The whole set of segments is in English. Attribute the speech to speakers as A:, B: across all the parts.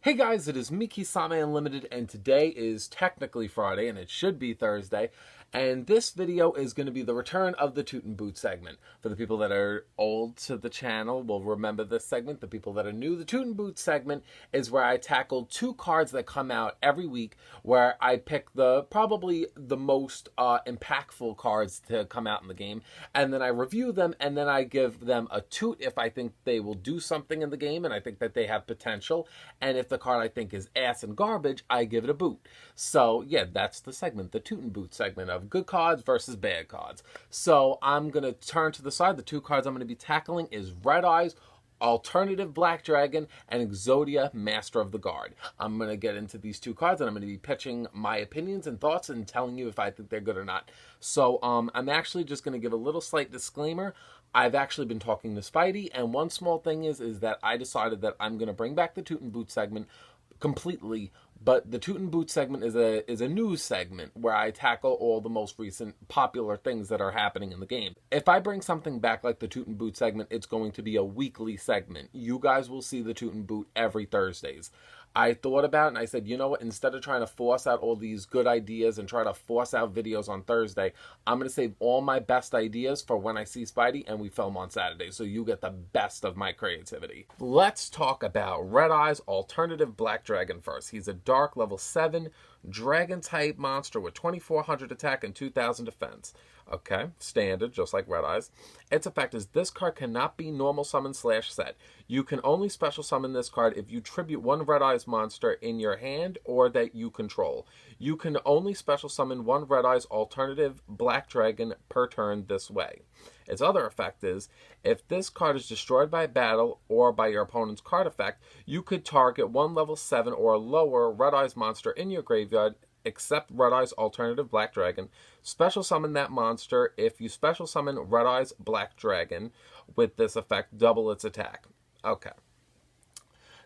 A: Hey guys, it is Miki-Same Unlimited, and today is technically Friday, and it should be Thursday, and this video is going to be the return of the Toot and Boot segment. For the people that are old to the channel will remember this segment. The people that are new, the Toot and Boot segment is where I tackle two cards that come out every week, where I pick probably the most impactful cards to come out in the game, and then I review them, and then I give them a toot if I think they will do something in the game, and I think that they have potential, and if the card I think is ass and garbage, I give it a boot. So yeah, that's the segment, the Toot and Boot segment of good cards versus bad cards. So I'm going to turn to the side. The two cards I'm going to be tackling is Red Eyes, Alternative Black Dragon, and Exodia, Master of the Guard. I'm going to get into these two cards, and I'm going to be pitching my opinions and thoughts and telling you if I think they're good or not. So I'm actually just going to give a little slight disclaimer. I've actually been talking to Spidey, and one small thing is that I decided that I'm going to bring back the Toot and Boot segment completely, but the Toot and Boot segment is a news segment where I tackle all the most recent popular things that are happening in the game. If I bring something back like the Toot and Boot segment, it's going to be a weekly segment. You guys will see the Toot and Boot every Thursdays. I thought about it and I said, you know what, instead of trying to force out all these good ideas and try to force out videos on Thursday, I'm going to save all my best ideas for when I see Spidey and we film on Saturday, so you get the best of my creativity. Let's talk about Red Eyes Alternative Black Dragon first. He's a dark level 7 dragon type monster with 2400 attack and 2000 defense. Okay, standard, just like Red Eyes. Its effect is this card cannot be normal summon / set. You can only special summon this card if you tribute one Red Eyes monster in your hand or that you control. You can only special summon one Red Eyes Alternative Black Dragon per turn this way. Its other effect is, if this card is destroyed by battle or by your opponent's card effect, you could target one level 7 or lower Red Eyes monster in your graveyard, except Red Eyes Alternative Black Dragon. Special summon that monster. If you special summon Red Eyes Black Dragon with this effect, double its attack. Okay.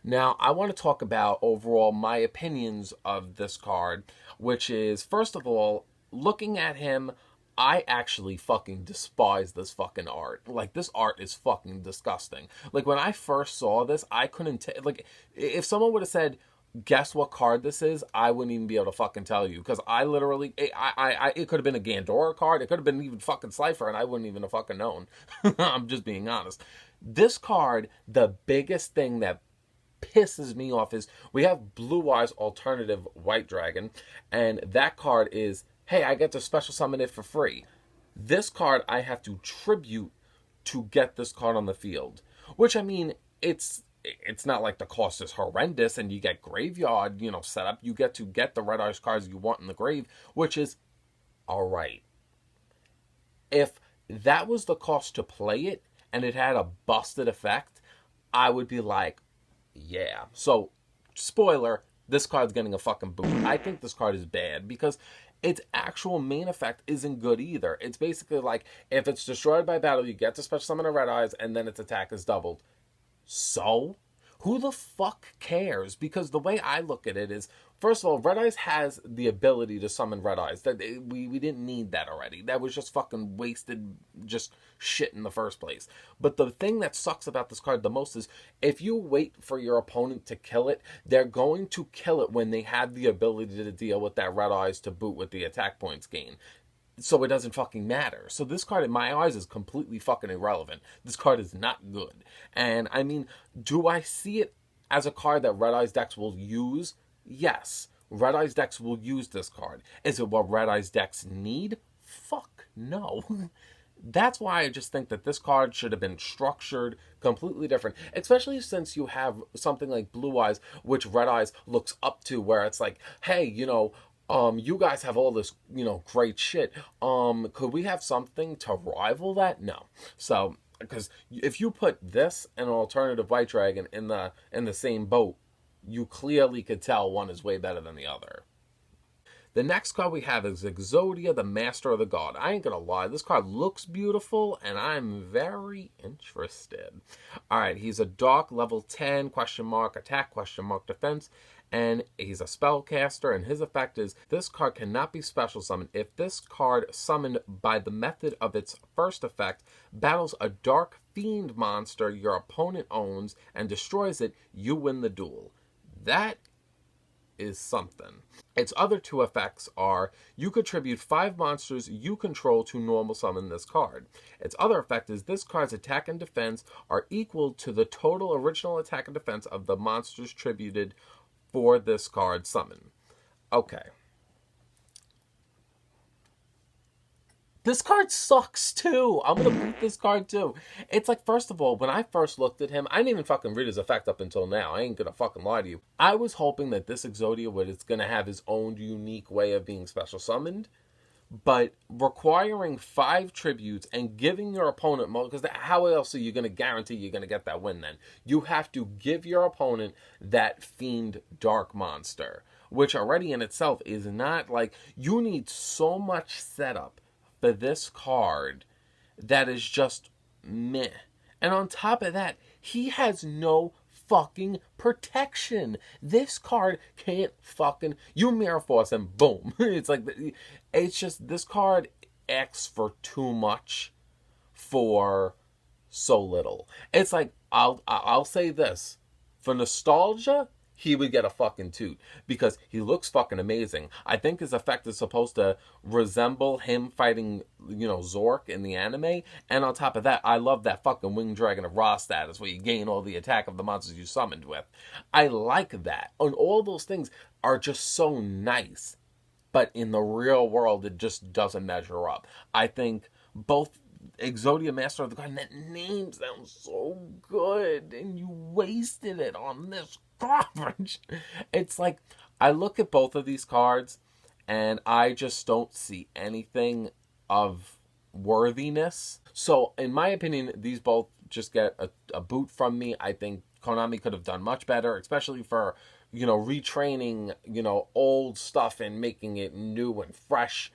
A: Now, I want to talk about overall my opinions of this card, which is, first of all, looking at him, I actually fucking despise this fucking art. Like, this art is fucking disgusting. Like, when I first saw this, I couldn't like, if someone would have said, guess what card this is, I wouldn't even be able to fucking tell you, because I literally, it could have been a Gandora card, it could have been even fucking Cypher, and I wouldn't even have fucking known. I'm just being honest. This card, the biggest thing that pisses me off is we have Blue Eyes Alternative White Dragon, and that card is, hey, I get to special summon it for free. This card, I have to tribute to get this card on the field. Which, I mean, it's not like the cost is horrendous and you get graveyard, set up. You get to get the Red Eyes cards you want in the grave, which is alright. If that was the cost to play it and it had a busted effect, I would be like, yeah. So, spoiler, this card's getting a fucking boot. I think this card is bad because its actual main effect isn't good either. It's basically like, if it's destroyed by battle, you get to special summon a Red Eyes, and then its attack is doubled. So? Who the fuck cares? Because the way I look at it is, first of all, Red Eyes has the ability to summon Red Eyes. We didn't need that already. That was just fucking wasted just shit in the first place. But the thing that sucks about this card the most is, if you wait for your opponent to kill it, they're going to kill it when they have the ability to deal with that Red Eyes to boot with the attack points gain. So it doesn't fucking matter. So this card, in my eyes, is completely fucking irrelevant. This card is not good. And, I mean, do I see it as a card that Red Eyes decks will use? Yes. Red Eyes decks will use this card. Is it what Red Eyes decks need? Fuck no. That's why I just think that this card should have been structured completely different. Especially since you have something like Blue Eyes, which Red Eyes looks up to, where it's like, hey, you guys have all this, great shit. Could we have something to rival that? No. So, because if you put this and an Alternative White Dragon in the same boat, you clearly could tell one is way better than the other. The next card we have is Exodia, the Master of the Guard. I ain't gonna lie, this card looks beautiful, and I'm very interested. Alright, he's a dark level 10, attack, defense, and he's a spellcaster, and his effect is, this card cannot be special summoned. If this card summoned by the method of its first effect battles a dark fiend monster your opponent owns and destroys it, you win the duel. that is something. Its other two effects are you contribute 5 monsters you control to normal summon this card. Its other effect is this card's attack and defense are equal to the total original attack and defense of the monsters tributed for this card summon. Okay. This card sucks too. I'm gonna beat this card too. It's like, first of all, when I first looked at him, I didn't even fucking read his effect up until now. I ain't gonna fucking lie to you. I was hoping that this Exodia was gonna have his own unique way of being special summoned, but requiring 5 tributes and giving your opponent, because how else are you gonna guarantee you're gonna get that win then? You have to give your opponent that Fiend Dark monster, which already in itself is not like, you need so much setup for this card that is just meh. And on top of that, he has no fucking protection. This card can't fucking, you mirror force and boom. It's like, it's just, this card asks for too much for so little. It's like, I'll say this, for nostalgia, he would get a fucking toot because he looks fucking amazing. I think his effect is supposed to resemble him fighting, Zork in the anime. And on top of that, I love that fucking Winged Dragon of Ra status where you gain all the attack of the monsters you summoned with. I like that. And all those things are just so nice. But in the real world, it just doesn't measure up. I think both Exodia Master of the Garden, that name sounds so good, and you wasted it on this garbage. It's like, I look at both of these cards, and I just don't see anything of worthiness. So, in my opinion, these both just get a boot from me. I think Konami could have done much better, especially for, retraining, old stuff and making it new and fresh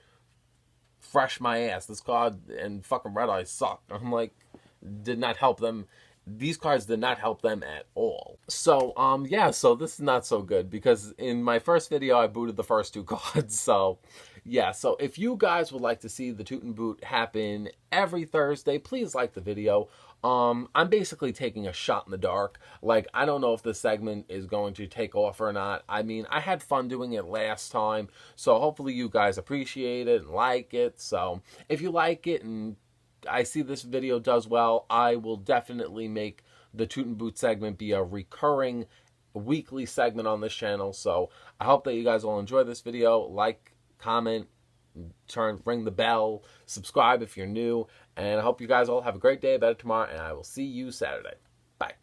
A: my ass. This card and fucking Red Eye suck. I'm like, did not help them. These cards did not help them at all. So, yeah, so this is not so good because in my first video, I booted the first 2 cards. So, yeah, so if you guys would like to see the Toot and Boot happen every Thursday, please like the video. I'm basically taking a shot in the dark. Like, I don't know if this segment is going to take off or not. I mean, I had fun doing it last time, so hopefully you guys appreciate it and like it. So, if you like it and I see this video does well, I will definitely make the Toot and Boot segment be a recurring weekly segment on this channel. So, I hope that you guys will enjoy this video. Like, comment, ring the bell, subscribe if you're new, and I hope you guys all have a great day, better tomorrow, and I will see you Saturday. Bye.